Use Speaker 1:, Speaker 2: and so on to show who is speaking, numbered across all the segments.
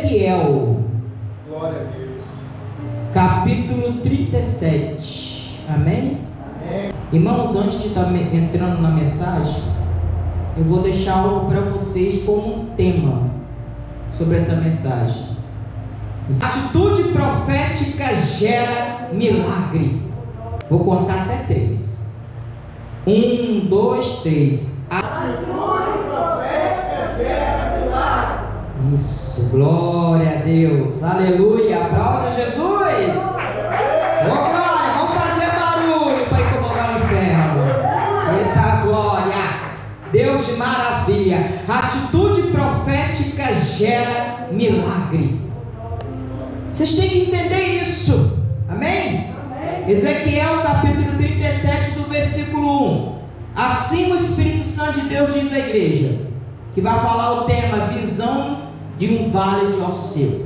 Speaker 1: Ezequiel,
Speaker 2: Glória a Deus.
Speaker 1: capítulo 37. Amém?
Speaker 2: Amém.
Speaker 1: Irmãos, antes de estar entrando na mensagem, eu vou deixar algo para vocês como um tema sobre essa mensagem. Atitude profética gera milagre. Vou contar até 3. 1, 2, 3.
Speaker 2: Atitude profética gera milagre.
Speaker 1: Isso, glória a Deus, aleluia, aplauda Jesus. Ô glória, vamos fazer barulho para incomodar o inferno. Eita glória, Deus de maravilha. Atitude profética gera milagre. Vocês têm que entender isso, amém? Ezequiel capítulo 37 do versículo 1. Assim o Espírito Santo de Deus diz à igreja, que vai falar o tema visão de um vale de ossos secos.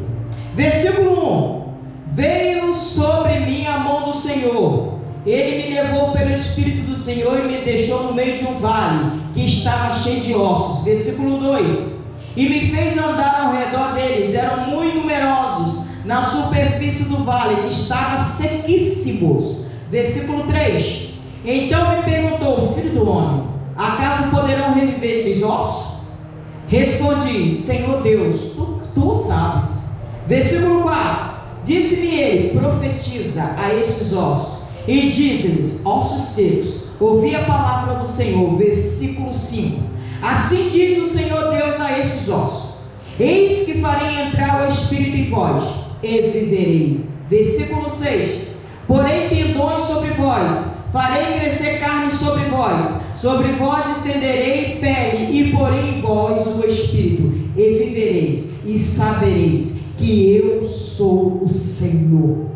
Speaker 1: Versículo 1. Veio sobre mim a mão do Senhor, ele me levou pelo Espírito do Senhor e me deixou no meio de um vale que estava cheio de ossos. Versículo 2. E me fez andar ao redor deles, eram muito numerosos na superfície do vale, que estava sequíssimos. Versículo 3. Então me perguntou, filho do homem, acaso poderão reviver esses ossos? Respondi, Senhor Deus, tu sabes. Versículo 4. Disse-me ele, profetiza a estes ossos e diz-lhes, ossos secos, ouvi a palavra do Senhor. Versículo 5. Assim diz o Senhor Deus a estes ossos, eis que farei entrar o Espírito em vós e viverei. Versículo 6. Porei tendões sobre vós, farei crescer carne sobre vós estenderei pele e porei em vós o Espírito e vivereis e sabereis que eu sou o Senhor.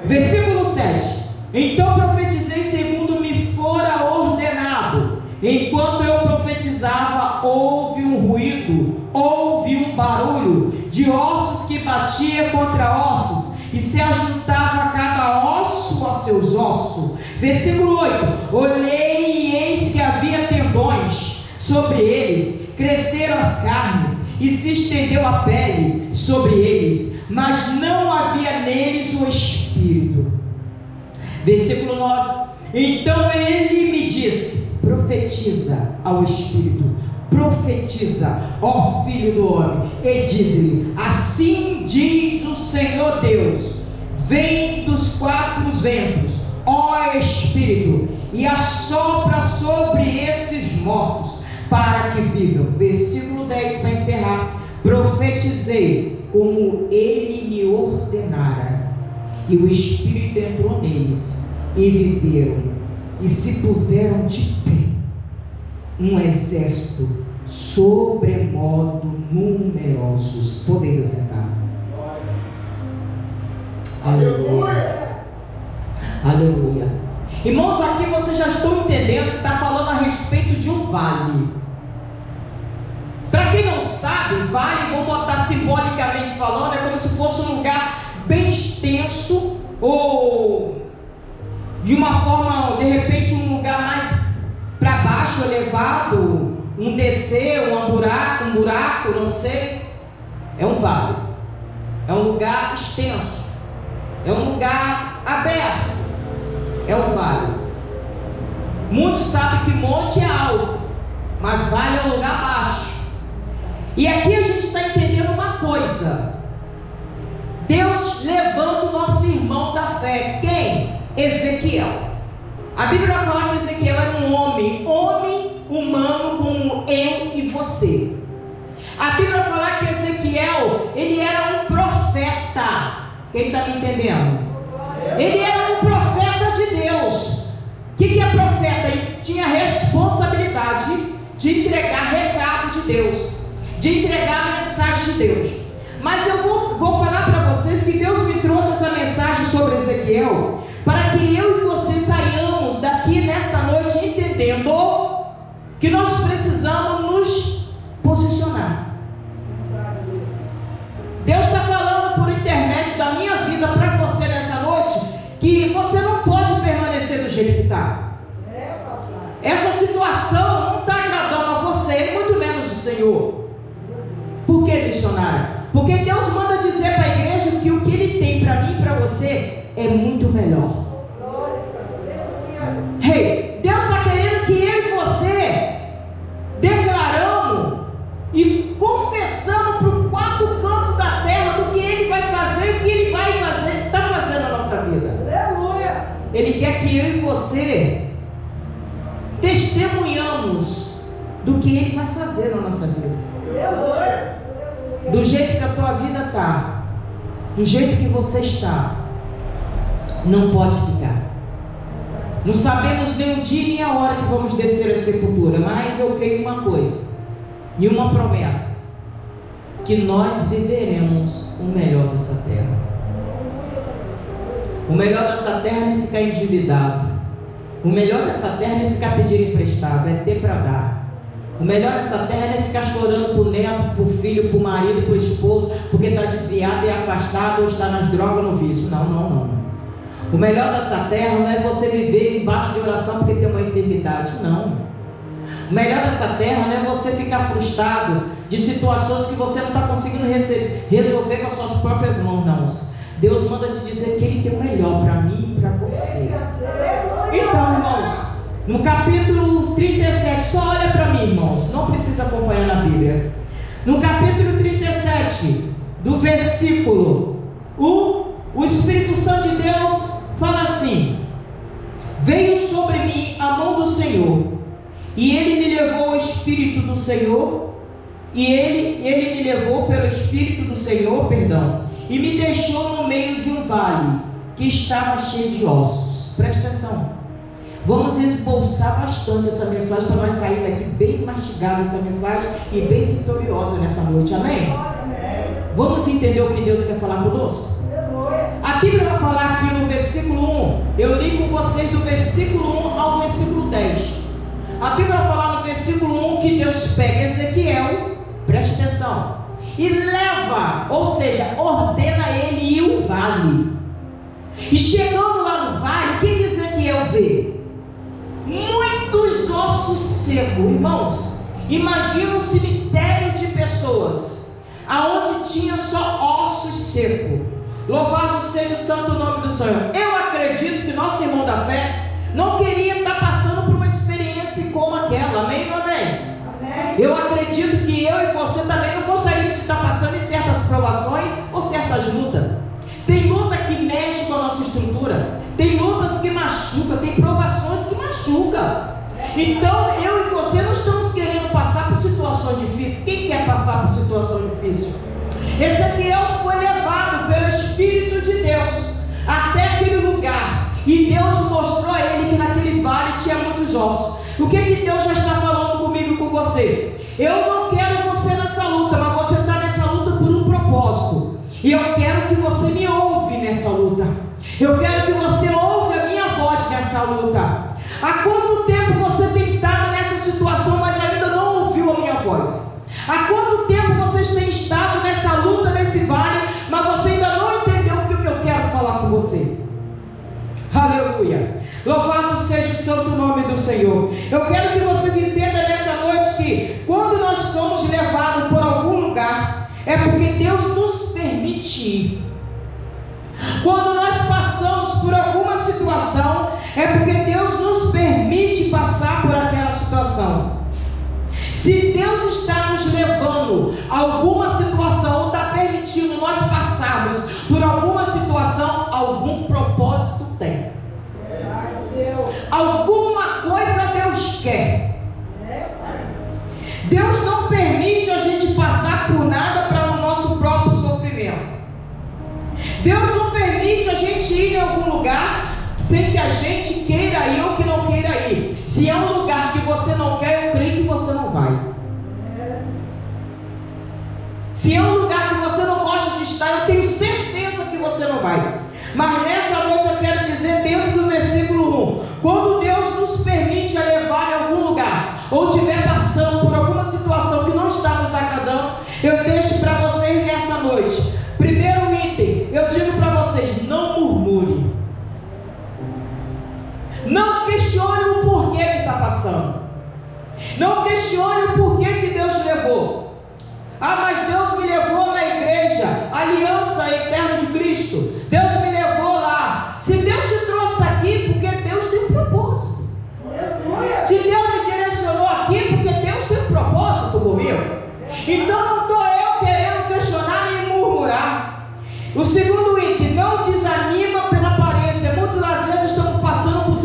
Speaker 1: Versículo 7. Então profetizei segundo me fora ordenado. Enquanto eu profetizava, houve um ruído, houve um barulho de ossos que batia contra ossos e se ajuntava cada osso a seus ossos. Versículo 8. Olhei e eis que havia tendões sobre eles, cresceram as carnes e se estendeu a pele sobre eles, mas não havia neles o Espírito. Versículo 9. Então ele me disse, profetiza ao Espírito, profetiza, ó filho do homem, e diz-lhe, assim diz o Senhor Deus, vem dos 4 ventos, ó Espírito, e assopra sobre esses mortos, para que vivam. Versículo 10 para encerrar. Profetizei como ele me ordenara, e o Espírito entrou neles, e viveram, e se puseram de pé, um exército sobremodo numerosos. Podeis assentar. Aleluia. Aleluia. Irmãos, aqui vocês já estão entendendo que está falando a respeito de um vale. Para quem não sabe, vale, vou botar simbolicamente falando, é como se fosse um lugar bem extenso, ou de uma forma, de repente, um lugar mais para baixo, elevado, um descer, um buraco, não sei. É um vale, é um lugar extenso, é um lugar aberto, é um vale. Muitos sabem que monte é alto, mas vale é um lugar baixo. E aqui a gente está entendendo uma coisa: Deus levanta o nosso irmão da fé. Quem? Ezequiel. A Bíblia vai falar que Ezequiel era um homem humano como eu e você. A Bíblia vai falar que Ezequiel, ele era um profeta. Quem está me entendendo? Ele era um profeta de Deus. O que é profeta? Ele tinha responsabilidade de entregar recado de Deus, de entregar a mensagem de Deus. Mas eu vou falar para vocês que Deus me trouxe essa mensagem sobre Ezequiel, para que eu e você saiamos daqui nessa noite entendendo que nós precisamos nos posicionar. Deus está falando por intermédio da minha vida para você nessa noite, que você não pode permanecer do jeito que está. Essa situação não está agradando a você, muito menos o Senhor. Por que, missionário? Porque Deus que eu e você testemunhamos do que Ele vai fazer na nossa vida. Do jeito que a tua vida está, do jeito que você está, não pode ficar. Não sabemos nem o dia nem a hora que vamos descer a sepultura, mas eu creio em uma coisa, e uma promessa, que nós viveremos o melhor dessa terra. O melhor dessa terra não é ficar endividado. O melhor dessa terra não é ficar pedindo emprestado, é ter para dar. O melhor dessa terra não é ficar chorando por neto, por filho, por marido, por esposo, porque está desviado e afastado ou está nas drogas ou no vício. Não, não, não. O melhor dessa terra não é você viver embaixo de oração porque tem uma enfermidade. Não. O melhor dessa terra não é você ficar frustrado de situações que você não está conseguindo resolver com as suas próprias mãos. Não. Deus manda te dizer que Ele tem o melhor para mim e para você. Então, irmãos, no capítulo 37, só olha para mim, irmãos, não precisa acompanhar na Bíblia. No capítulo 37, do versículo 1, o Espírito Santo de Deus fala assim: veio sobre mim a mão do Senhor, e Ele me levou ao Espírito do Senhor, e Ele me levou pelo Espírito do Senhor, e me deixou no meio de um vale que estava cheio de ossos. Presta atenção. Vamos esboçar bastante essa mensagem para nós sair daqui bem mastigada essa mensagem e bem vitoriosa nessa noite. Amém? Vamos entender o que Deus quer falar conosco? A Bíblia vai falar aqui no versículo 1. Eu li com vocês do versículo 1 ao versículo 10. A Bíblia vai falar no versículo 1 que Deus pega Ezequiel, preste atenção, e leva, ou seja, ordena ele ir ao vale. E chegando lá no vale, o que Ezequiel vê? Muitos ossos secos. Irmãos, imagina um cemitério de pessoas aonde tinha só ossos secos. Louvado seja o santo nome do Senhor. Eu acredito que nosso irmão da fé não queria estar passando por uma experiência como aquela. Amém ou amém? Eu acredito que eu e você também não gostaria de estar passando em certas provações ou certas lutas. Tem luta que mexe com a nossa estrutura, tem lutas que machucam, tem provações que machucam. Então eu e você não estamos querendo passar por situações difíceis. Quem quer passar por situação difícil? Ezequiel foi levado pelo Espírito de Deus até aquele lugar, e Deus mostrou a ele que naquele vale tinha muitos ossos. O que Deus já está falando comigo e com você? Eu não quero você nessa luta, mas você está nessa luta por um propósito. E eu quero que você me ouve nessa luta. Eu quero que você ouve a minha voz nessa luta. Há quanto tempo você tem estado nessa situação, mas ainda não ouviu a minha voz? Há quanto tempo vocês têm estado nessa luta, nesse vale, mas você ainda não entendeu o que eu quero falar com você? Aleluia! Louvado seja o santo nome do Senhor. Eu quero que vocês entendam nessa noite que quando nós somos levados por algum lugar, é porque Deus nos permite ir. Quando nós passamos por alguma situação, é porque Deus nos permite passar por aquela situação. Se Deus está nos levando a alguma situação, ou está permitindo nós passarmos por alguma situação, algum propósito tem. Alguma coisa Deus quer. Deus não permite a gente passar por nada para o nosso próprio sofrimento. Deus não permite a gente ir em algum lugar sem que a gente queira ir ou que não queira ir. Se é um lugar que você não quer, eu creio que você não vai. Se é um lugar que você não gosta de estar, eu tenho certeza que você não vai. Mas nessa noite eu quero dizer, dentro do versículo 1, quando Deus nos permite a levar em algum lugar, ou estiver passando por alguma situação que não está nos agradando, eu deixo para vocês nessa noite. Primeiro item, eu digo para vocês, não murmure. Não questione o porquê que está passando. Não questione o porquê que Deus levou. Ah, mas Deus me levou na igreja, Aliança Eterna de Cristo. Deus me levou lá. Se Deus te trouxe aqui, porque Deus tem um propósito. Se Deus me direcionou aqui, porque Deus tem um propósito comigo. Então não estou eu querendo questionar nem murmurar. O segundo item, não desanima pela aparência. Muitas das vezes estamos passando por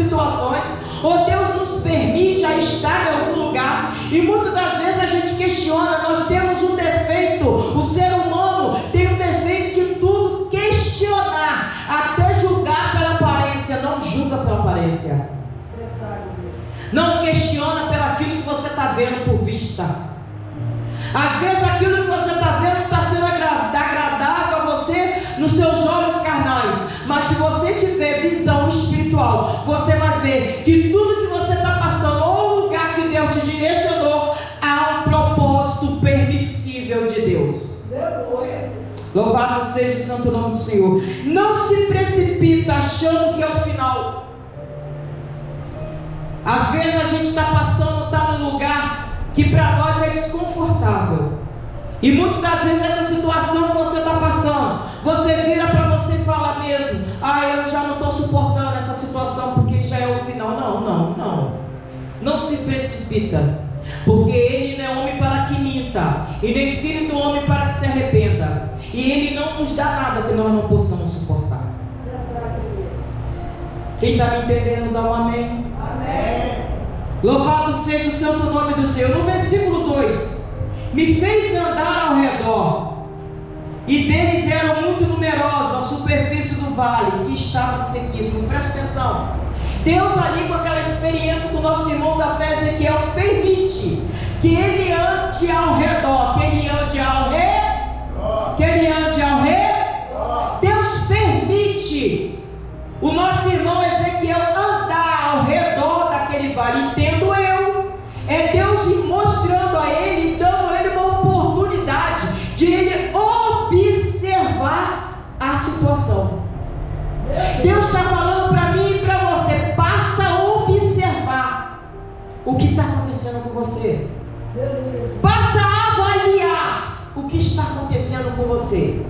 Speaker 1: questiona. Nós temos um defeito. O ser humano tem um defeito de tudo questionar, até julgar pela aparência. Não julga pela aparência. Não questiona pelo aquilo que você está vendo por vista. Às vezes aquilo que você está vendo está sendo agradável a você nos seus olhos carnais, mas se você tiver visão espiritual, você vai ver que tudo que você está passando, ou o lugar que Deus te direcionou, há um propósito permissível de Deus. Louvado seja o santo nome do Senhor. Não se precipita achando que é o final. Às vezes a gente está passando, está num lugar que para nós é desconfortável, e muitas das vezes essa situação que você está passando, você vira para você e fala mesmo: eu já não estou suportando essa situação porque já é o final. Não se precipita, porque Ele não é homem para que minta, e nem filho do homem para que se arrependa, e Ele não nos dá nada que nós não possamos suportar. Quem está me entendendo, dá um amém.
Speaker 2: Amém.
Speaker 1: Louvado seja o santo nome do Senhor. No versículo 2: me fez andar ao redor, e deles eram muito numerosos a superfície do vale, que estava sequíssimo. Presta atenção. Deus ali, com aquela experiência que o nosso irmão da fé Ezequiel permite que ele ande ao redor, que ele ande ao redor, que ele ande ao redor. Deus permite o nosso irmão Ezequiel andar ao redor daquele vale. Entendo eu, é Deus mostrando a ele, dando a ele uma oportunidade de ele observar a situação. Deus está falando para mim e para você: passa a observar o que está acontecendo com você, passa a avaliar o que está acontecendo com você.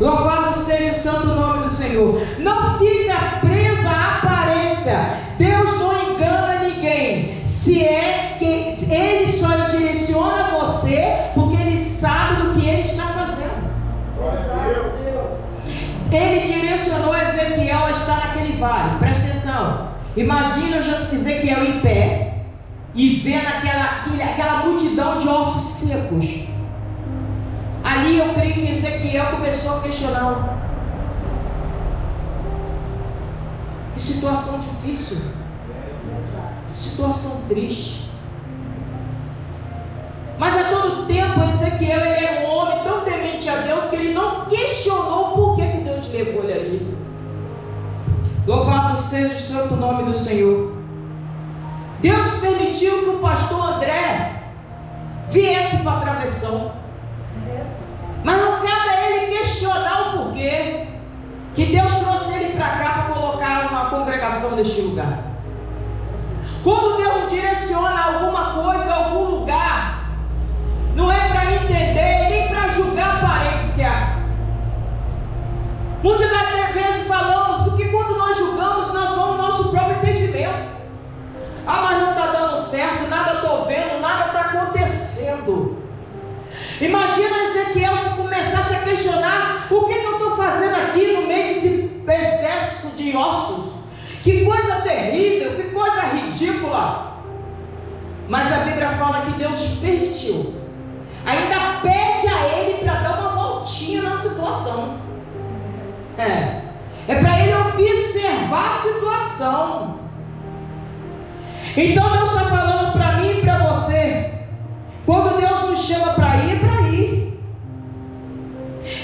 Speaker 1: Louvado seja o santo nome do Senhor. Não fica preso à aparência. Deus não engana ninguém. Se é que Ele só direciona você porque Ele sabe do que Ele está fazendo. Ele direcionou Ezequiel a estar naquele vale. Presta atenção. Imagina Ezequiel em pé e vendo aquela multidão de ossos secos. Ali eu creio que Ezequiel começou a questionar: que situação difícil, que situação triste. Mas a todo tempo Ezequiel ele era um homem tão temente a Deus que ele não questionou por que Deus levou ele ali. Louvado seja o santo nome do Senhor. Deus permitiu que o pastor André viesse para a travessão, mas não cabe a ele questionar o porquê que Deus trouxe ele para cá para colocar uma congregação neste lugar. Quando Deus direciona alguma coisa, algum lugar, não é para entender nem para julgar aparência. Muitas das vezes falamos, porque quando nós julgamos, nós vamos no nosso próprio entendimento. Mas não está dando certo, nada estou vendo, nada está acontecendo. Imagina Ezequiel se começasse a questionar: o que eu estou fazendo aqui no meio desse exército de ossos? Que coisa terrível, que coisa ridícula. Mas a Bíblia fala que Deus permitiu, ainda pede a ele para dar uma voltinha na situação. É para ele observar a situação. Então Deus está falando para mim e para você: quando Deus nos chama para ir, é para ir.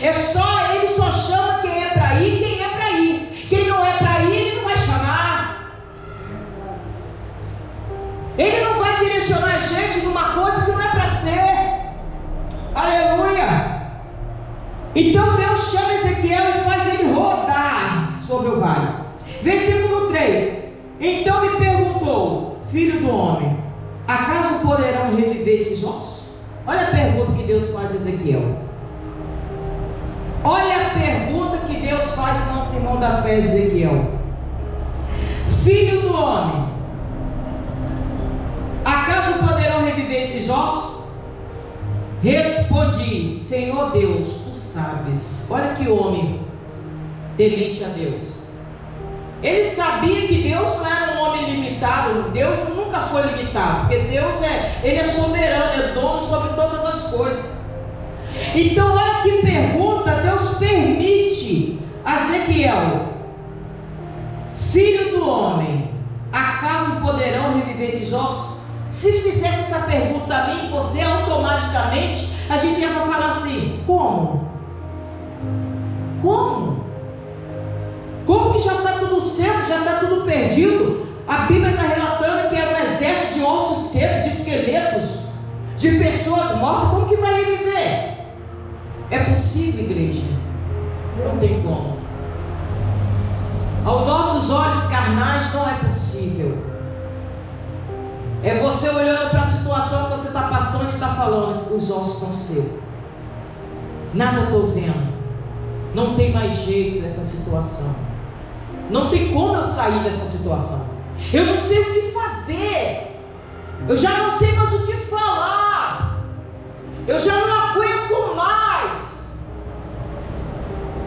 Speaker 1: Ele só chama quem é para ir, quem é para ir. Quem não é para ir, Ele não vai chamar. Ele não vai direcionar a gente numa coisa que não é para ser. Aleluia. Então Deus chama Ezequiel e faz ele rodar sobre o vale. Versículo 3: então me perguntou: filho do homem, acaso poderão reviver esses ossos? Olha a pergunta que Deus faz a Ezequiel. Olha a pergunta que Deus faz ao nosso irmão da fé Ezequiel: filho do homem, acaso poderão reviver esses ossos? Respondi: Senhor Deus, tu sabes. Olha que homem temente a Deus. Ele sabia que Deus não era um homem homem limitado. Deus nunca foi limitado, porque Deus Ele é soberano, é dono sobre todas as coisas. Então olha que pergunta Deus permite a Ezequiel: filho do homem, acaso poderão reviver esses ossos? Se fizesse essa pergunta a mim, você automaticamente, a gente ia falar assim: como? Como? Como que já está tudo certo, já está tudo perdido? A Bíblia está relatando que era um exército de ossos secos, de esqueletos, de pessoas mortas. Como que vai reviver? É possível, igreja? Não tem como. Aos nossos olhos carnais não é possível. É você olhando para a situação que você está passando e está falando: os ossos estão secos, nada estou vendo, não tem mais jeito dessa situação, não tem como eu sair dessa situação, eu não sei o que fazer, eu já não sei mais o que falar, eu já não aguento mais.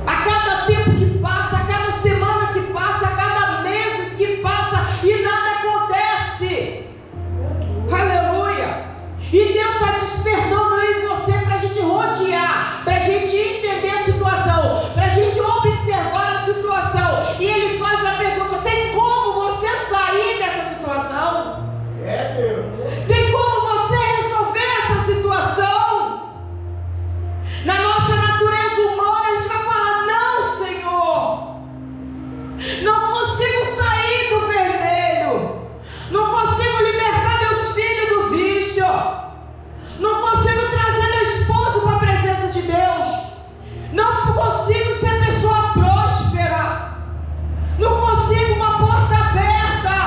Speaker 1: A cada tempo que passa, a cada semana que passa, a cada mês que passa, e nada acontece. Aleluia! E Deus está despertando eu e você para a gente rodear, para a gente entender a situação, para a gente observar a situação. E Ele faz a pergunta: tem como você sair dessa situação?
Speaker 2: Deus.
Speaker 1: Tem como você resolver essa situação? Na nossa natureza humana a gente vai falar: não, Senhor, não consigo sair do vermelho, não consigo libertar meus filhos do vício, não consigo trazer meu esposo para a presença de Deus, não consigo ser pessoa próspera, não consigo uma porta aberta,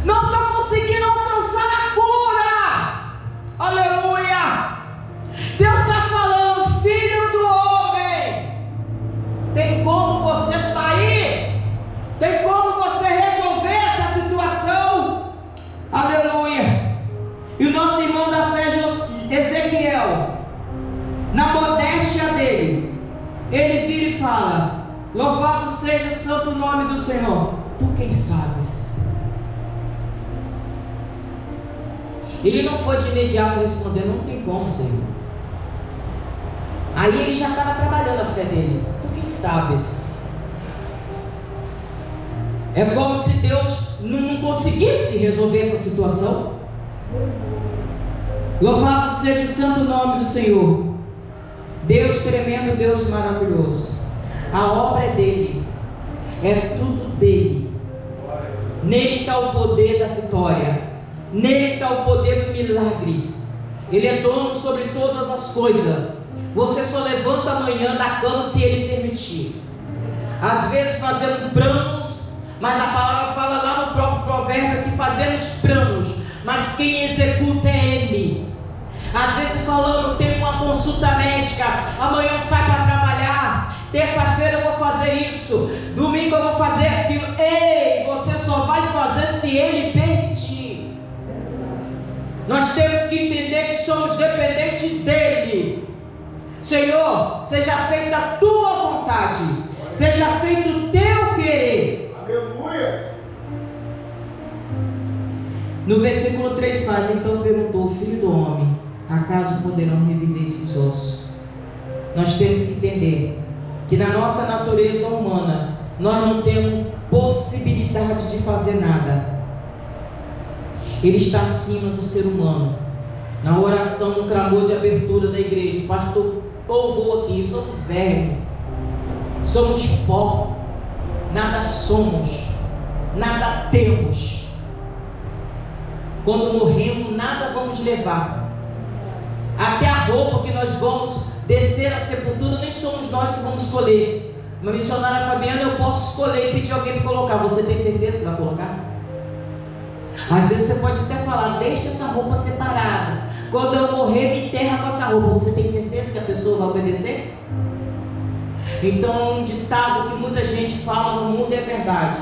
Speaker 1: não estou conseguindo alcançar a cura. Aleluia! Deus está falando: filho do homem, tem como você sair? Tem como você resolver essa situação? Aleluia! E o nosso irmão da fé, Ezequiel, na modéstia dele, ele vira e fala: louvado seja o santo nome do Senhor, tu quem sabes. Ele não foi de imediato responder: não tem como, Senhor. Aí ele já estava trabalhando a fé dele: tu quem sabes. É como se Deus não conseguisse resolver essa situação. Louvado seja o santo nome do Senhor. Deus tremendo, Deus maravilhoso. A obra é dele, é tudo dele. Nele está o poder da vitória, nele está o poder do milagre. Ele é dono sobre todas as coisas. Você só levanta amanhã da cama se Ele permitir. Às vezes fazendo planos, mas a palavra fala lá no próprio provérbio que fazemos planos, mas quem executa é Ele. Às vezes falando: tem uma consulta médica, amanhã eu saio para trabalhar, terça-feira eu vou fazer isso, domingo eu vou fazer aquilo. Ei, você só vai fazer se Ele permitir. Nós temos que entender que somos dependentes dEle. Senhor, seja feita a tua vontade, seja feito o teu querer.
Speaker 2: Aleluia.
Speaker 1: No versículo 3 faz: então perguntou: filho do homem, acaso poderão reviver esses ossos? Nós temos que entender que na nossa natureza humana nós não temos possibilidade de fazer nada. Ele está acima do ser humano. Na oração, no clamor de abertura da igreja, o pastor povoou aqui: somos vermes, somos pó, nada somos, nada temos. Quando morremos, nada vamos levar. Até a roupa que nós vamos descer à sepultura, nem somos nós que vamos escolher. Uma missionária Fabiana, eu posso escolher e pedir alguém para colocar. Você tem certeza que vai colocar? Às vezes você pode até falar: deixa essa roupa separada, quando eu morrer me enterra com essa roupa. Você tem certeza que a pessoa vai obedecer? Então, um ditado que muita gente fala no mundo é verdade: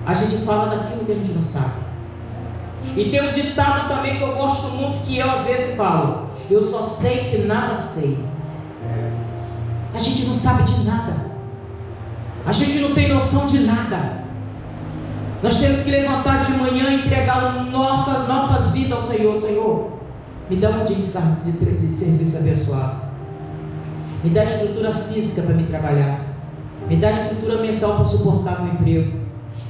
Speaker 1: a gente fala daquilo que a gente não sabe. E tem um ditado também que eu gosto muito, que eu às vezes falo: eu só sei que nada sei. A gente não sabe de nada, a gente não tem noção de nada. Nós temos que levantar de manhã e entregar nossas vidas ao Senhor. Senhor, me dá um dia de serviço abençoado. Me dá estrutura física para me trabalhar. Me dá estrutura mental para suportar meu emprego.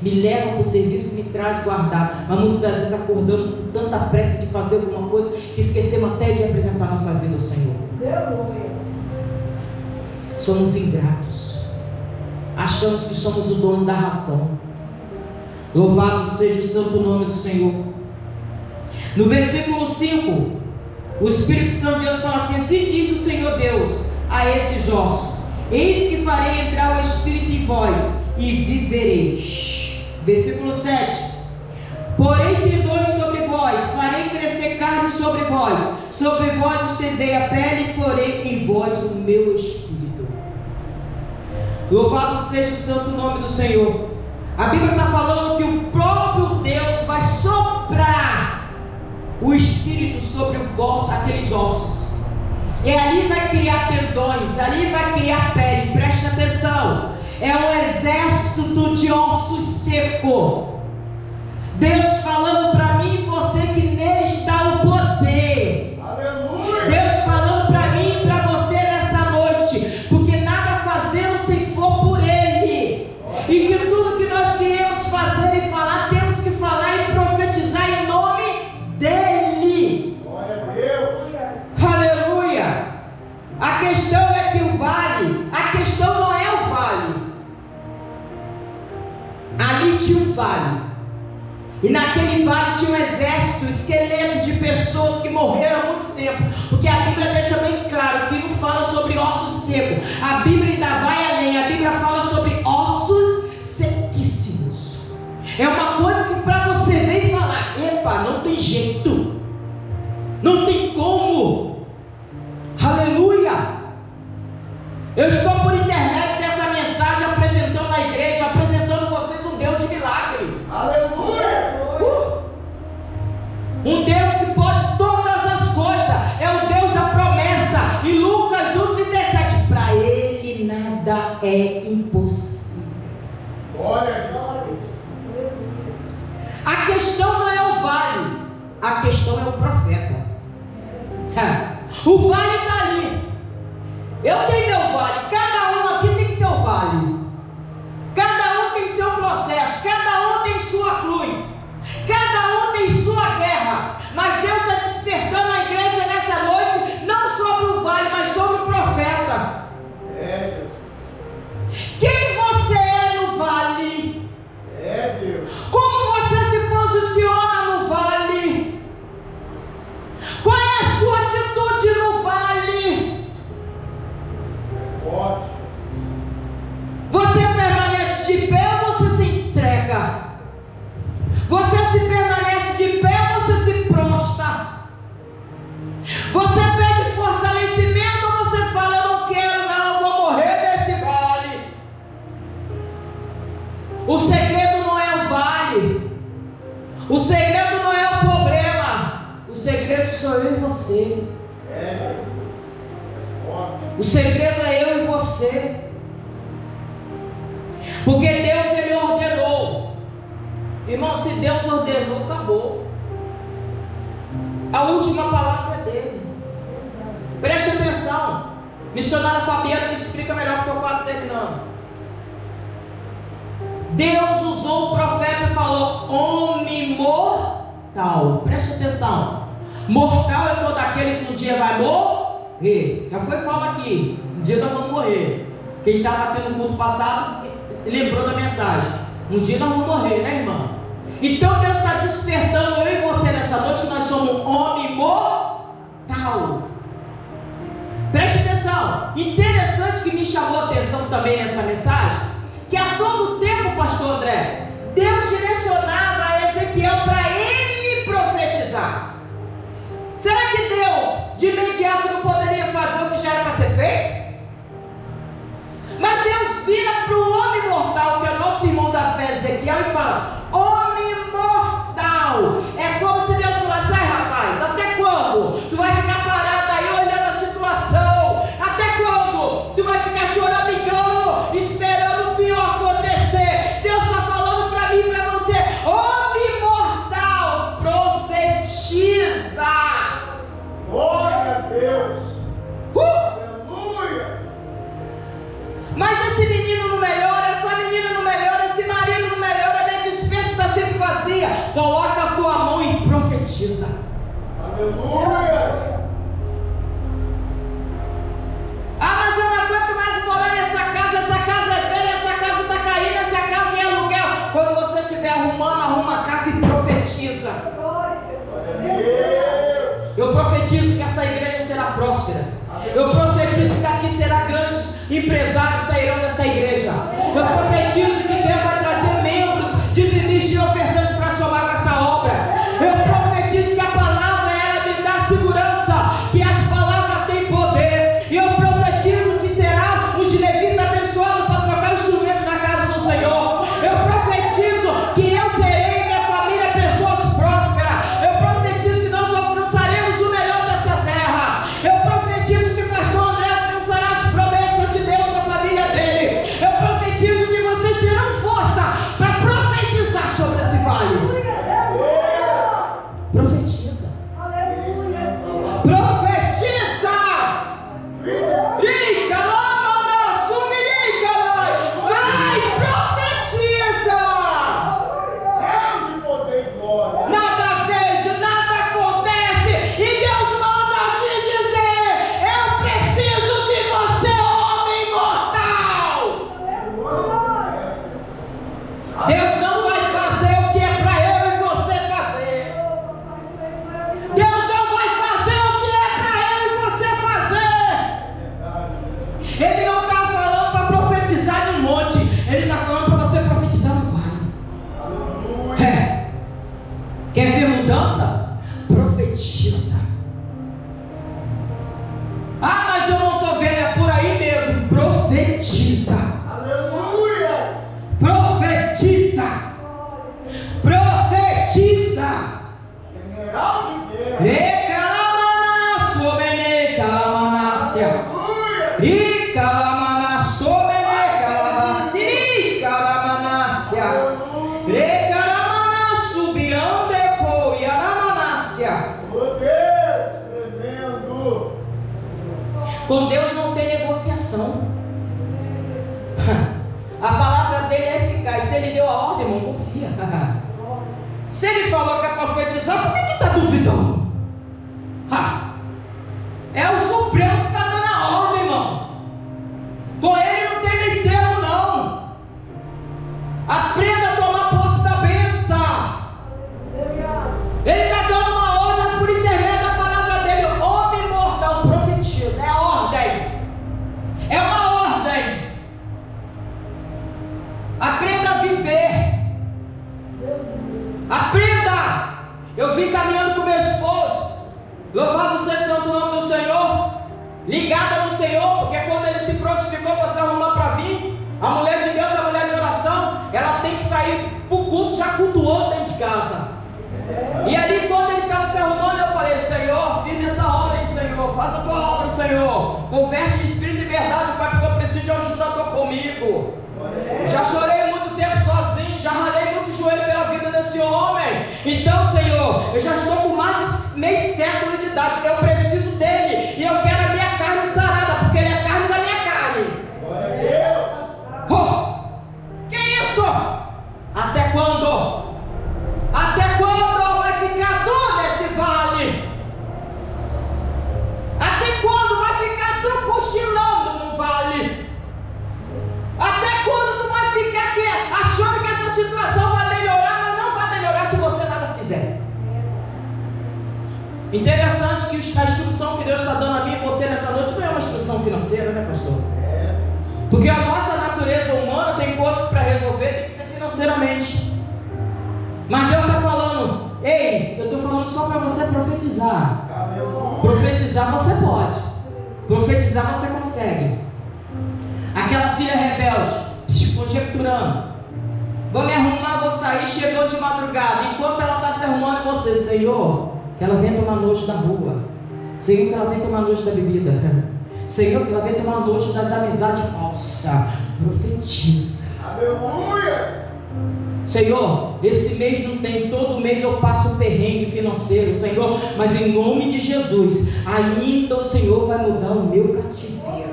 Speaker 1: Me leva para o serviço e me traz guardado. Mas muitas das vezes acordamos com tanta pressa de fazer alguma coisa que esquecemos até de apresentar nossa vida ao Senhor. Somos ingratos. Achamos que somos o dono da razão. Louvado seja o santo nome do Senhor. No versículo 5, o Espírito Santo de Deus fala assim: assim diz o Senhor Deus a esses ossos: eis que farei entrar o Espírito em vós e vivereis. Versículo 7: porei tendões sobre vós, farei crescer carne sobre vós estendei a pele e porei em vós o meu Espírito. Louvado seja o santo nome do Senhor. A Bíblia está falando que o próprio Deus vai soprar o Espírito sobre aqueles ossos. E ali vai criar tendões, ali vai criar pele. Preste atenção. É um exército de ossos secos. Deus falando para mim e você que nele está o poder.
Speaker 2: Aleluia.
Speaker 1: Deus falando para mim e para você nessa noite. Porque nada fazemos se for por Ele. E que tudo que nós queremos fazer e falar, temos que falar e profetizar em nome dEle.
Speaker 2: Glória a Deus.
Speaker 1: Aleluia. A questão é que o vale, a questão não é o vale. Ali tinha um vale. E naquele vale tinha um exército, um esqueleto de pessoas que morreram há muito tempo. Porque a Bíblia deixa bem claro que não fala sobre ossos secos. A Bíblia ainda vai além. A Bíblia fala sobre ossos sequíssimos. É uma coisa que para você ver e falar: epa, não tem jeito. Não tem como. Aleluia. Eu estou por internet dessa mensagem apresentando a igreja, apresentando vocês um Deus de milagre.
Speaker 2: Aleluia.
Speaker 1: Um Deus que pode todas as coisas. É o Deus da promessa. E Lucas 1,37: para Ele nada é impossível.
Speaker 2: Glória a Jesus.
Speaker 1: A questão não é o vale, a questão é o profeta. O vale está ali. Eu tenho meu vale. Cada um aqui tem seu vale. Cada um tem seu processo. Cada um tem sua cruz. Cada um tem sua guerra. Mas Deus está despertando a igreja nessa noite, não sobre o vale, mas sobre o profeta.
Speaker 2: É, Jesus.
Speaker 1: Quem você é no vale?
Speaker 2: É, Deus.
Speaker 1: Como você se posiciona no vale? Qual é a sua atitude no vale?
Speaker 2: Forte.
Speaker 1: Você permanece de pé ou você se entrega? Você se permanece de pé ou você se prostra? Você pede fortalecimento ou você fala: eu não quero não, eu vou morrer nesse vale? O segredo não é o vale. O segredo não é o problema. O segredo sou eu e você.
Speaker 2: É, Jesus. Forte.
Speaker 1: O segredo é eu e você. Porque Deus, Ele ordenou. Irmão, se Deus ordenou, acabou. A última palavra é dele. Preste atenção. Missionária Fabiana me explica melhor, porque eu quase terminando. Deus usou o profeta e falou: homem mortal. Preste atenção. Mortal é todo aquele que um dia vai morrer. Já foi fala aqui. Um dia nós vamos morrer. Quem estava aqui no culto passado lembrou da mensagem. Um dia nós vamos morrer, né, irmão? Então Deus está despertando eu e você nessa noite, que nós somos um homem mortal. Preste atenção. Interessante que me chamou a atenção também nessa mensagem, que a todo tempo, pastor André, Deus direcionava a Ezequiel para ele profetizar. Será que Deus de imediato não poderia fazer o que já era para ser feito? Mas Deus vira para o homem mortal, que é o nosso irmão da fé, Ezequiel, e fala: homem mortal. É como se Deus falasse: ai rapaz, até quando tu vai ficar parado aí olhando a situação? Até quando tu vai ficar chorando, esperando o pior acontecer? Deus está falando para mim e para você: profetiza.
Speaker 2: Aleluia!
Speaker 1: Ah, mas eu não aguento mais morar nessa casa é velha, essa casa está caindo, essa casa é aluguel. Quando você estiver arrumando, arruma a casa e profetiza. Eu profetizo que essa igreja será próspera. Eu profetizo que daqui será grandes empresários sairão dessa igreja. Eu profetizo que Deus vai trazer membros, dizimistas e ofertantes para somar com essa obra. Eu profetizo que a palavra ela me dá segurança, que as palavras têm poder. E eu profetizo que será um levita abençoado para tocar o instrumento na casa do Senhor. Eu profetizo que eu serei minha família pessoas prósperas. Eu profetizo que nós alcançaremos o melhor dessa terra. Eu profetizo que o pastor André alcançará as promessas de Deus na família dele. Eu profetizo que vocês terão força para profetizar sobre esse vale. Profetiza. Profetiza. Liga lá, sumiga lá. Vai, profetiza.
Speaker 2: Deus de poder e glória.
Speaker 1: Nada vejo, nada acontece. E Deus manda te dizer: eu preciso de você, homem mortal. Deus não vai fazer o que é para eu e você fazer. Deus não vai fazer o que é para eu e você fazer. Ele não está falando para profetizar no monte. Ele está falando para você profetizar no vale. É. Quer ver mudança? Profetiza. Ah, mas eu não estou vendo, é por aí mesmo. Profetiza.
Speaker 2: Aleluia!
Speaker 1: Profetiza. Profetiza.
Speaker 2: General de guerra.
Speaker 1: Recalamanácio, menecalamanácia.
Speaker 2: Aleluia!
Speaker 1: Ricalamanácio, menecalamanácia. Ricalamanácia. Recalamanácio, biandeco, ianamanácia.
Speaker 2: Oh Deus, tremendo!
Speaker 1: Com Deus não tem negociação. A palavra dele é eficaz. Se ele deu a ordem, irmão, confia. Se ele falou que é profetizar, por que tu está duvidando? É o Supremo que está dando a ordem, irmão. Com ele não tem nem termo, não. Aprenda a tomar posse da bênção. Ele está dando uma ordem por intermédio da palavra dele. Homem mortal, profetiza. É a ordem. É uma ordem. Aprenda a viver. Aprenda. Eu vim caminhando com meu esposo. Louvado seja o santo nome do Senhor. Ligada no Senhor, porque quando ele se prontificou para se arrumar para vir, a mulher de Deus, a mulher de oração, ela tem que sair para o culto já cultuando dentro de casa. E ali quando ele estava se arrumando, eu falei: Senhor, firme essa obra, hein, Senhor, faz a tua obra, Senhor, converte em espírito de verdade, Pai, porque eu preciso de ajuda tua comigo. Já chorei muito tempo sozinho, já ralei muito joelho pela vida desse homem. Então, Senhor, eu já estou com mais de meio século de idade, eu preciso dele, e eu quero a minha carne sarada, porque ele é a carne da minha carne.
Speaker 2: Glória a Deus!
Speaker 1: Oh, que isso? Até quando? Até quando vai ficar dor nesse vale? Até quando vai ficar tu cochilando no vale? Até quando tu vai ficar aqui achando que essa situação vai melhorar, mas não vai melhorar se você nada fizer? Interessante que a instrução que Deus está dando a mim e você nessa noite não é uma instrução financeira, né, pastor? Porque a nossa natureza humana tem coisas para resolver, tem que ser financeiramente. Mas Deus está falando: ei, eu estou falando só para você profetizar.
Speaker 2: Aleluia!
Speaker 1: Profetizar você pode. Profetizar você consegue. Aquela filha rebelde, conjecturando: vou me arrumar, vou sair, chegou de madrugada. Enquanto ela está se arrumando, você: Senhor, que ela venha tomar nojo da rua. Senhor, que ela venha tomar nojo da bebida. Senhor, que ela venha tomar nojo das amizades falsas. Profetiza.
Speaker 2: Aleluia!
Speaker 1: Senhor, esse mês não tem, todo mês eu passo perrengue financeiro, Senhor, mas em nome de Jesus, ainda o Senhor vai mudar o meu cativeiro.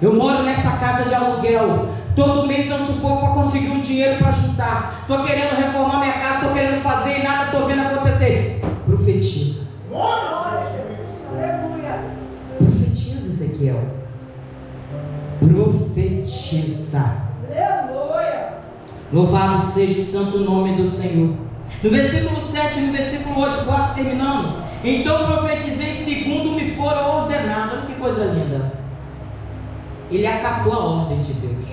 Speaker 1: Eu moro nessa casa de aluguel, Todo mês é um sufoco para conseguir um dinheiro para juntar. Estou querendo reformar minha casa, estou querendo fazer e nada estou vendo acontecer. Profetiza. Profetiza, Ezequiel. Profetiza. Louvado seja o santo nome do Senhor. No versículo 7, no versículo 8, quase terminando. Então profetizei segundo me fora ordenado. Olha que coisa linda. Ele acatou a ordem de Deus.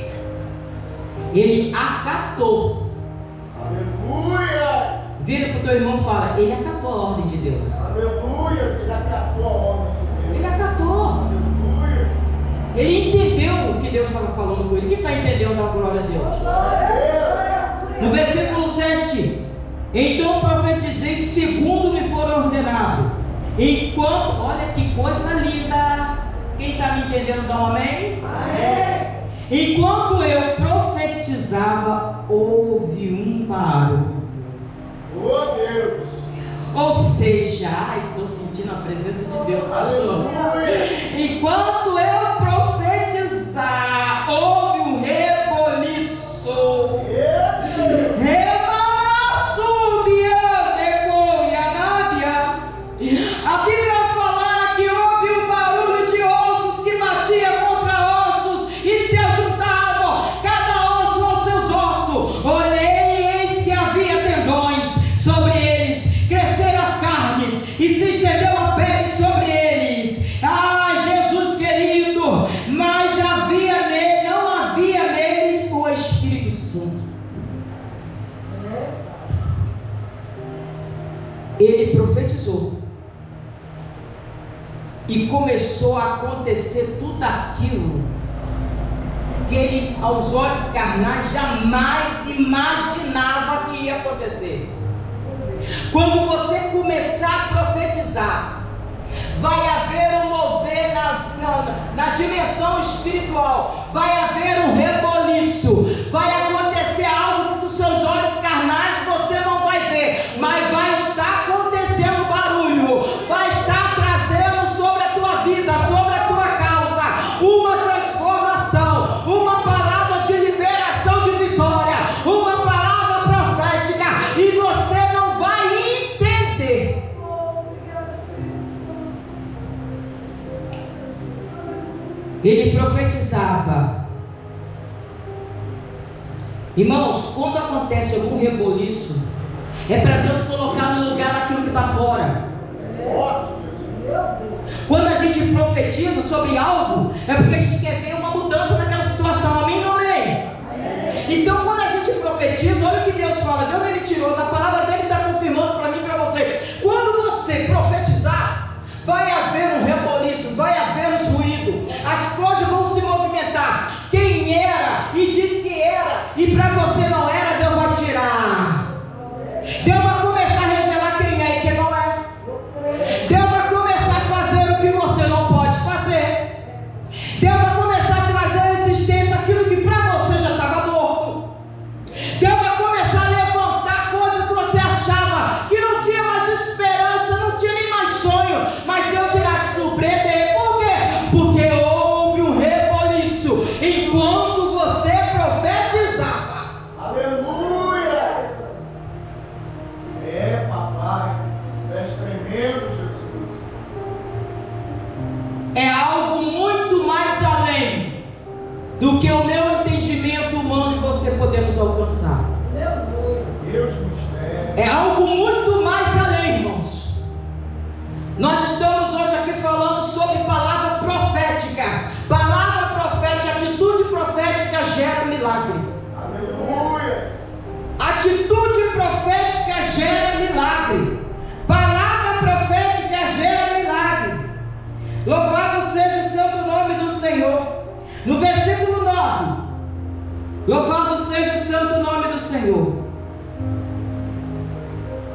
Speaker 1: Ele acatou.
Speaker 2: Aleluia!
Speaker 1: Vira para o teu irmão e fala: ele acatou a ordem de Deus.
Speaker 2: Aleluia! Ele acatou a ordem de Deus.
Speaker 1: Ele acatou.
Speaker 2: Aleluia!
Speaker 1: Ele entendeu o que Deus estava falando com ele. Quem está entendendo da glória a Deus? No versículo 7, então profetizei segundo me for ordenado. Enquanto, olha que coisa linda. Quem está me entendendo, dá um amém? Amém. Enquanto eu profetizava, houve um barulho.
Speaker 2: Oh Deus!
Speaker 1: Ou seja, estou sentindo a presença de Deus, pastor. Enquanto eu profetizar, houve um reboliço. A Bíblia fala que houve um barulho de ossos que batia contra ossos e se ajuntavam, cada osso aos seus ossos. Olhei e eis que havia tendões sobre eles, cresceram as carnes e se estendeu a pele sobre eles. Ah, Jesus querido, mas não havia neles o Espírito Santo. Ele profetizou. E começou a acontecer tudo aquilo que ele, aos olhos carnais, jamais imaginava que ia acontecer. Quando você começar a profetizar, vai haver um mover na dimensão espiritual, vai haver um reboliço, vai acontecer algo que dos seus olhos carnais você não vai ver, mas vai estar acontecendo barulho, vai estar sobre a tua causa, uma transformação, uma palavra de liberação de vitória, uma palavra profética, e você não vai entender. Ele profetizava. Irmãos, quando acontece algum reboliço, é para Deus colocar no lugar aquilo que está fora. Quando a gente profetiza sobre algo, é porque a gente quer ver uma mudança naquela situação. Amém ou não amém? Então, quando a gente profetiza, olha o que Deus fala. Deus é mentiroso, a palavra dele está confirmando para mim e para você. Quando você profetizar, vai haver um reboliço, vai haver um ruído, as coisas vão se movimentar. Quem era e diz que era, e para você não era, Deus vai tirar. Deus vai começar a revelar quem é e quem não é. Deus vai começar a fazer o que você não pode fazer. Deus vai começar a trazer à existência aquilo que para você já estava morto. Deus vai começar a levantar coisas que você achava que não tinha mais esperança, não tinha nem mais sonho, mas Deus irá te surpreender. Por quê? Porque houve um reboliço enquanto você profetizava.
Speaker 2: Aleluia! É, papai, és tremendo, Jesus.
Speaker 1: É algo muito mais além do que o meu entendimento humano e você podemos alcançar.
Speaker 2: Deus mistério.
Speaker 1: É algo muito mais além, irmãos. Nós estamos hoje aqui falando sobre palavra profética. Palavra profética, atitude profética gera milagre.
Speaker 2: Aleluia!
Speaker 1: Atitude profética gera milagre. Palavra profética gera milagre. Louvado seja o santo nome do Senhor. No versículo 9, louvado seja o santo nome do Senhor.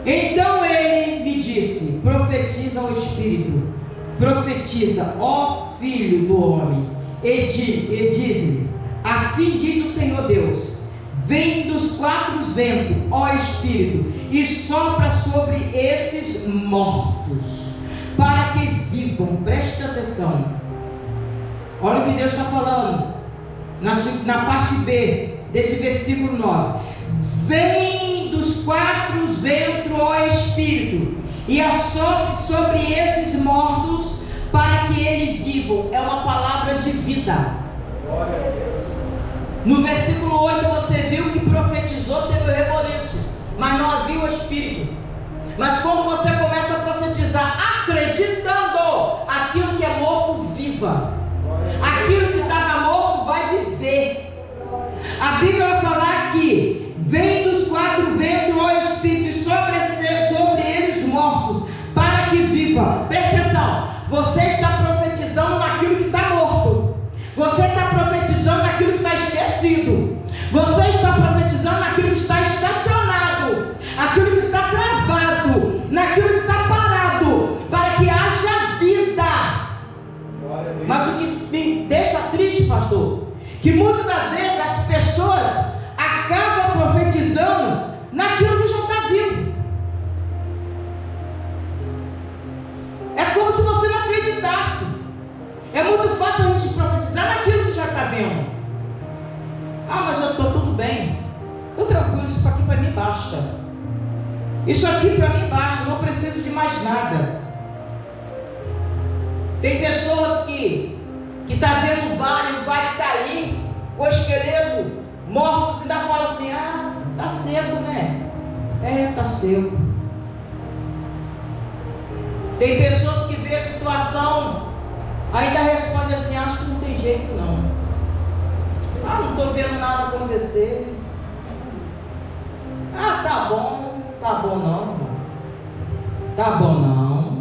Speaker 1: Então ele me disse: profetiza ao Espírito, profetiza, ó Filho do homem, e diz-lhe: assim diz o Senhor Deus, vem dos quatro ventos, ó Espírito, e sopra sobre esses mortos, para que vivam. Preste atenção, olha o que Deus está falando. na parte B desse versículo 9: vem dos quatro ventos, ó Espírito, e assopre sobre esses mortos, para que eles vivam. É uma palavra de vida. No versículo 8 você viu que profetizou, teve o reboliço, mas não havia o Espírito. Mas quando você começa a profetizar, acreditando, aquilo que é morto viva, aquilo que estava morto vai viver. A Bíblia vai falar que vem dos quatro ventos, ó Espírito, e sobre eles mortos, para que viva. Presta atenção, você está profetizando naquilo que está morto, você está profetizando naquilo que está esquecido, você está profetizando naquilo que está estacionado, aquilo que está travado, naquilo que está parado, para que haja vida. Mas o que me deixa triste, pastor, que muitas das vezes as pessoas acabam profetizando naquilo que já está vivo. É como se você não acreditasse. É muito fácil a gente profetizar naquilo que já está vendo. Ah, mas eu estou tudo bem, estou tranquilo, isso aqui para mim basta. Isso aqui para mim basta, não preciso de mais nada. Tem pessoas que está vendo o vale está ali, com o esqueleto mortos, ainda fala assim: ah, está cedo, né? Está cedo. Tem pessoas que vê a situação, ainda responde assim: acho que não tem jeito não. Ah, não estou vendo nada acontecer. Ah, tá bom não, irmão. Tá bom não.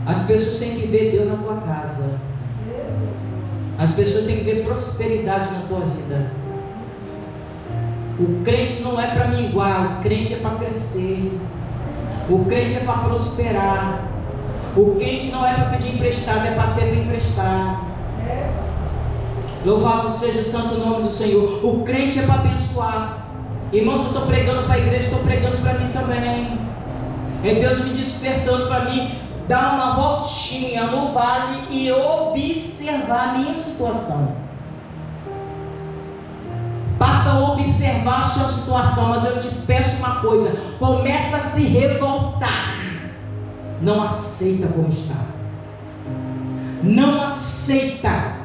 Speaker 1: As pessoas têm que ver Deus na tua casa. As pessoas têm que ver prosperidade na tua vida. O crente não é para minguar, o crente é para crescer. O crente é para prosperar. O crente não é para pedir emprestado, é para ter para emprestar. Louvado seja o santo nome do Senhor. O crente é para abençoar. Irmãos, eu estou pregando para a igreja, estou pregando para mim também. É Deus me despertando para mim dar uma voltinha no vale e observar a minha situação. Basta observar a sua situação, mas eu te peço uma coisa: começa a se revoltar. Não aceita como está. Não aceita.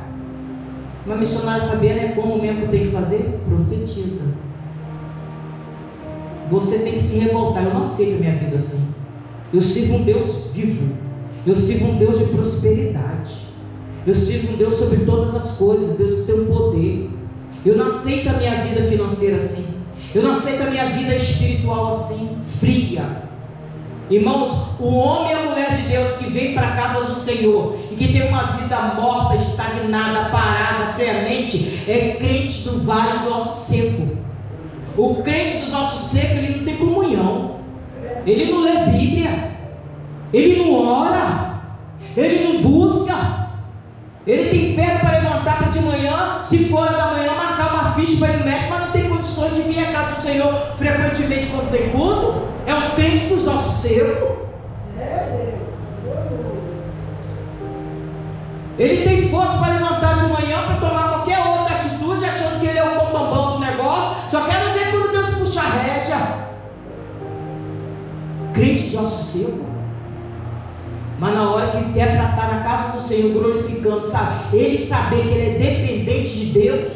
Speaker 1: Uma missionária Fabiana, é como mesmo que tem que fazer? Profetiza. Você tem que se revoltar. Eu não aceito a minha vida assim. Eu sirvo um Deus vivo. Eu sirvo um Deus de prosperidade. Eu sirvo um Deus sobre todas as coisas. Deus que tem o poder. Eu não aceito a minha vida financeira assim. Eu não aceito a minha vida espiritual assim, fria. Irmãos, o homem e a mulher de Deus que vem para a casa do Senhor e que tem uma vida morta, estagnada, parada, friamente, é crente do vale do osso seco. O crente dos ossos secos, ele não tem comunhão, ele não lê Bíblia, ele não ora, ele não busca. Ele tem perna para levantar para de manhã, 5 horas da manhã, marcar uma ficha para ir no médico, mas não tem condições de vir à casa do Senhor frequentemente quando tem culto. É um crente dos ossos secos. Ele tem força para levantar de manhã, para tomar qualquer outra atitude, achando que ele é o bambambão do negócio. Só quero ver quando Deus puxa a rédea. Crente de osso seco. Mas na hora que quer para estar na casa do Senhor glorificando, sabe? Ele saber que ele é dependente de Deus,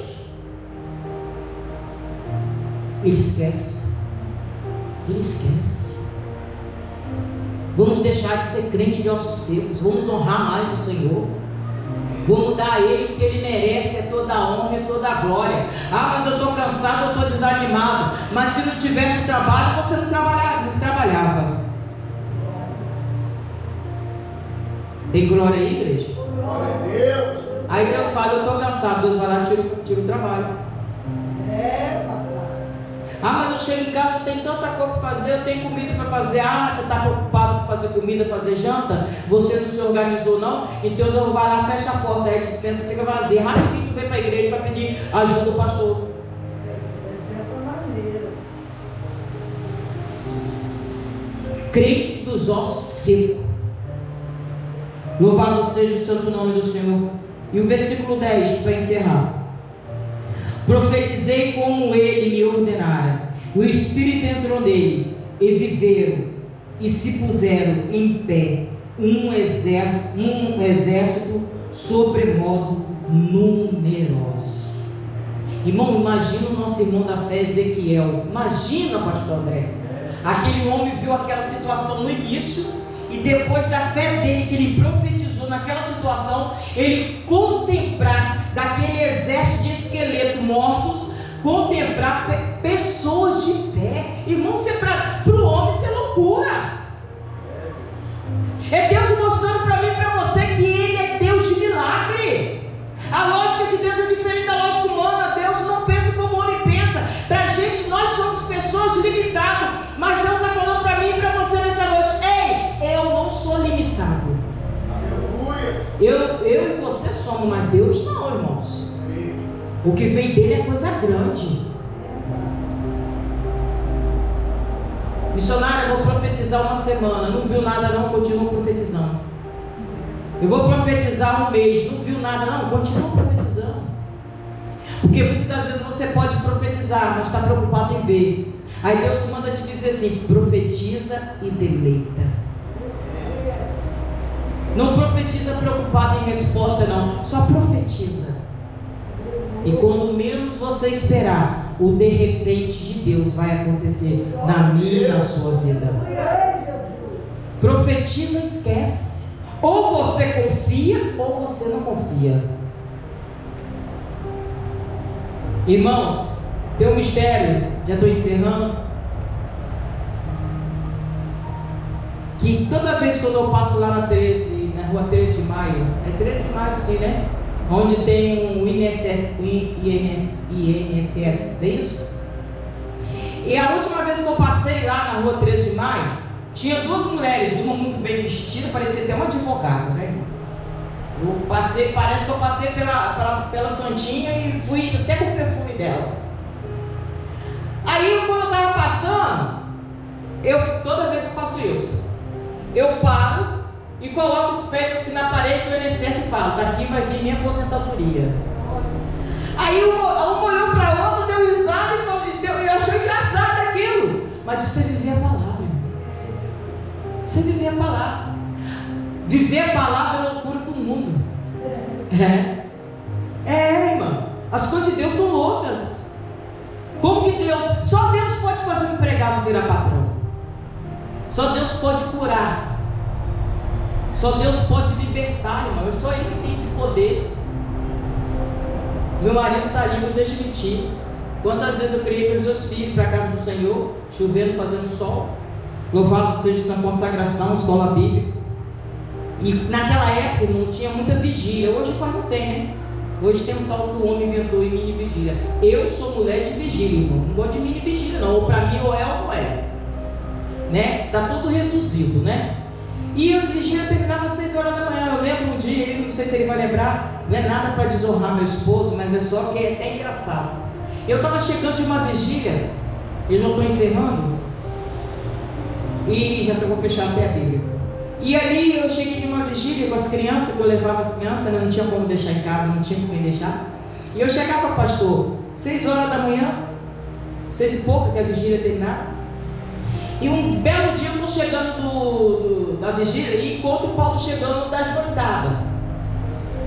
Speaker 1: ele esquece. Ele esquece. Vamos deixar de ser crente de ossos secos. Vamos honrar mais o Senhor. Vamos dar a Ele o que Ele merece, é toda a honra e toda a glória. Ah, mas eu estou cansado, eu estou desanimado. Mas se não tivesse trabalho, você não trabalhava. Tem glória aí, igreja?
Speaker 2: Glória a Deus.
Speaker 1: Aí Deus fala: eu estou cansado. Deus vai lá e tira o trabalho. Ah, mas eu chego em casa, tem tanta coisa para fazer, eu tenho comida para fazer. Ah, você está preocupado com fazer comida, fazer janta? Você não se organizou não? Então eu vou lá, fecha a porta, aí a dispensa fica vazia. Rapidinho tu vem para a igreja para pedir ajuda do pastor.
Speaker 3: Dessa maneira.
Speaker 1: Crente dos ossos secos. Louvado seja o santo nome do Senhor. E o versículo 10, para encerrar. Profetizei como ele me ordenara. O Espírito entrou nele, e viveram, e se puseram em pé um exército sobremodo numeroso. Irmão, imagina o nosso irmão da fé Ezequiel. Imagina, pastor André. Aquele homem viu aquela situação no início, e depois da fé dele, que ele profetizou naquela situação, ele contemplar daquele exército de esqueletos mortos, contemplar pessoas de pé. Irmão, para o homem isso é loucura. É Deus mostrando para mim e para você que Ele é Deus de milagre. A lógica de Deus é diferente da lógica humana. Deus não pensa como o homem pensa. Para a gente, nós somos pessoas limitadas, mas Deus está falando para mim e para você nessa noite: ei, eu não sou limitado. Eu e você somos, mas Deus não, irmãos. O que vem dele é coisa grande. Missionário, eu vou profetizar uma semana. Não viu nada não, continua profetizando. Eu vou profetizar um mês. Não viu nada não, continua profetizando. Porque muitas das vezes você pode profetizar, mas está preocupado em ver. Aí Deus manda te dizer assim: profetiza e deleita. Não profetiza preocupado em resposta não, só profetiza. E quando menos você esperar, o de repente de Deus vai acontecer na minha e na sua vida. Profetiza e esquece. Ou você confia, ou você não confia. Irmãos, tem um mistério, já estou encerrando, que toda vez que eu passo lá na rua 13 de maio, é 13 de maio sim, né? Onde tem um INSS, é isso? E a última vez que eu passei lá na rua 13 de maio, tinha duas mulheres, uma muito bem vestida, parecia até uma advogada, né? Parece que eu passei pela Santinha e fui até com o perfume dela. Aí quando eu estava passando, toda vez que eu faço isso, eu paro e coloco os pés assim na parede do INSS e falo: daqui vai vir minha aposentadoria. Aí uma olhou para a outra, deu risada e achou engraçado aquilo. Mas você viver a palavra. Você viver a palavra. Viver a palavra é loucura para o mundo. Irmão. As coisas de Deus são loucas. Como que Deus... Só Deus pode fazer um empregado virar patrão. Só Deus pode curar. Só Deus pode libertar, irmão. É só Ele que tem esse poder. Meu marido está ali, não deixa mentir. Quantas vezes eu criei meus dois filhos para a casa do Senhor, chovendo, fazendo sol. Louvado seja essa consagração, escola bíblica. E naquela época não tinha muita vigília. Hoje quase não tem, né? Hoje tem um tal que o homem inventou em mini vigília. Eu sou mulher de vigília, irmão. Não gosto de mini vigília, não. Ou para mim, ou é ou não é. Né? Tá tudo reduzido, né? E as vigílias terminavam às 6 horas da manhã. Eu lembro um dia, não sei se ele vai lembrar, não é nada para desonrar meu esposo, mas é só que é até engraçado. Eu estava chegando de uma vigília, eu já estou encerrando, e já vou fechar até a Bíblia. E ali eu cheguei de uma vigília com as crianças, que eu levava as crianças, né? Não tinha como deixar em casa, não tinha com quem deixar. E eu chegava, pastor, 6 horas da manhã, 6 e pouco, que a vigília terminava. E um belo dia eu estou chegando da vigília e encontro o Paulo chegando das bandadas.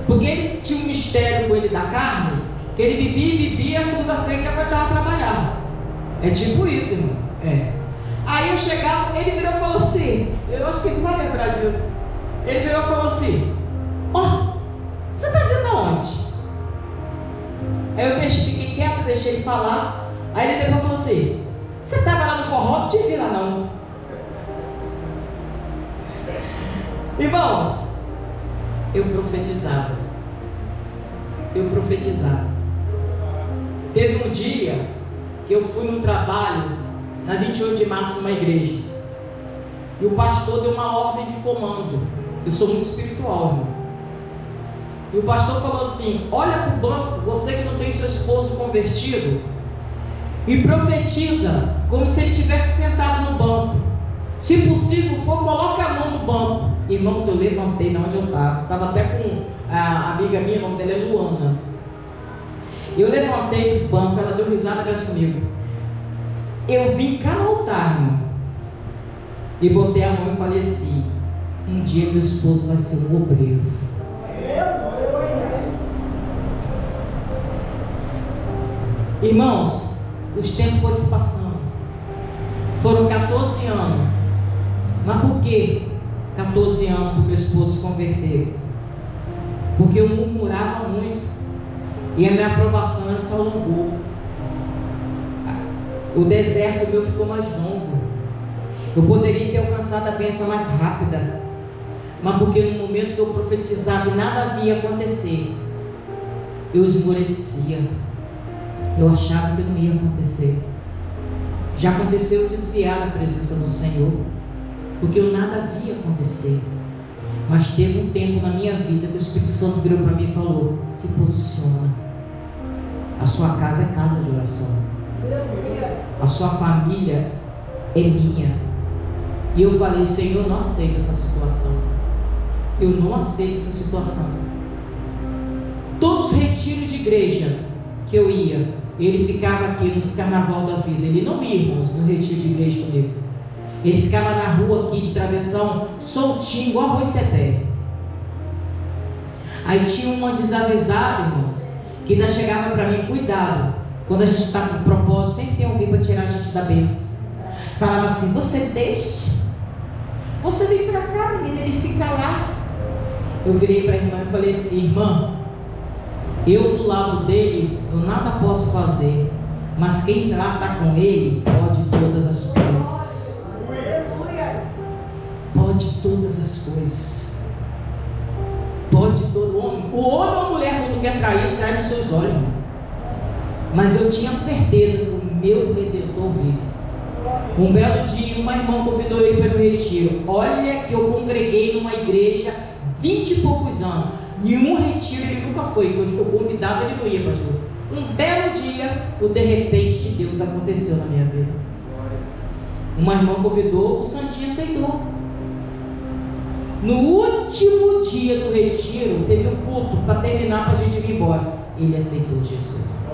Speaker 1: Porque ele tinha um mistério com ele da carne, que ele bebia e a segunda-feira ele aguentava trabalhar. É tipo isso, irmão. Aí eu chegava, ele virou e falou assim, eu acho que ele não vai lembrar disso. Ele virou e falou assim: você está vindo aonde? Aí eu fiquei quieto, deixei ele falar. Aí ele depois falou assim: você estava lá no forró? Não te vi lá não. Irmãos, eu profetizava. Teve um dia que eu fui num trabalho na 28 de março numa igreja, e o pastor deu uma ordem de comando. Eu sou muito espiritual, irmão. E o pastor falou assim: olha para o banco, você que não tem seu esposo convertido, e profetiza como se ele estivesse sentado no banco. Se possível for, coloque a mão no banco Irmãos, eu levantei de onde eu estava. Estava até com a amiga minha, o nome dela é Luana. Eu levantei do banco, ela deu risada comigo. Eu vim cá no altar, irmão, e botei a mão e falei assim: um dia meu esposo vai ser um obreiro. Irmãos, os tempos foram se passando. Foram 14 anos. Mas por que 14 anos que meu esposo se converteu? Porque eu murmurava muito e a minha aprovação se alongou. O deserto meu ficou mais longo. Eu poderia ter alcançado a bênção mais rápida, mas porque no momento que eu profetizava e nada havia acontecer, eu esmorecia. Eu achava que não ia acontecer. Já aconteceu eu desviar da presença do Senhor, porque eu nada via acontecer. Mas teve um tempo na minha vida que o Espírito Santo virou para mim e falou: se posiciona. A sua casa é casa de oração. A sua família é minha. E eu falei: Senhor, eu não aceito essa situação. Eu não aceito essa situação. Todos os retiros de igreja que eu ia, ele ficava aqui nos carnaval da vida. Ele não ia, irmãos, no retiro de igreja comigo. Ele ficava na rua aqui de travessão, soltinho, igual arroz cepé. Aí tinha uma desavisada, irmãos, que ainda chegava para mim: cuidado, quando a gente está com propósito, sempre tem alguém para tirar a gente da bênção. Falava assim: você deixa, você vem para cá, menina, ele fica lá. Eu virei para a irmã e falei assim: irmã, eu do lado dele, eu nada posso fazer, mas quem lá está com ele, pode todas as coisas. Pode todas as coisas. Pode todo homem. O homem ou a mulher, quando quer trair, trai nos seus olhos, irmão. Mas eu tinha certeza que o meu Redentor vive. Um belo dia, uma irmã convidou ele para o retiro. Olha que eu congreguei numa igreja 20 e poucos anos. Nenhum retiro ele nunca foi. Quando eu convidava, ele não ia, pastor. Um belo dia, o de repente de Deus aconteceu na minha vida. Uma irmã convidou, o santinho aceitou. No último dia do retiro, teve um culto para terminar, para a gente vir embora. Ele aceitou Jesus.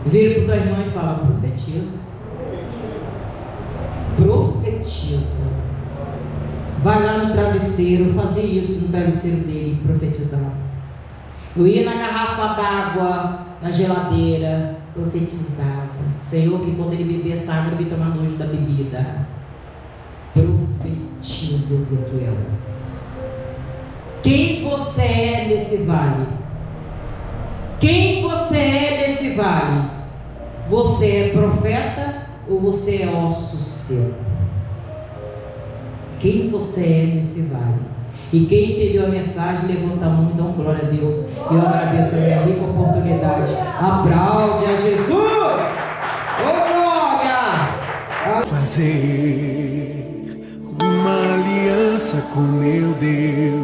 Speaker 1: Vira para tua irmã e fala: profetiza. Profetiza. Vai lá no travesseiro. Eu fazia isso no travesseiro dele, profetizava. Eu ia na garrafa d'água, na geladeira, profetizava: Senhor, que quando ele beber essa água, ele vai tomar nojo da bebida. Profetiza, Ezequiel. Quem você é nesse vale? Quem você é nesse vale? Você é profeta ou você é osso seco? Quem você é nesse vale? E quem entendeu a mensagem, levanta a mão e dá um glória a Deus. Eu agradeço a minha rica oportunidade. Aplaude a Jesus! Oh, glória!
Speaker 4: Fazer uma aliança com meu Deus.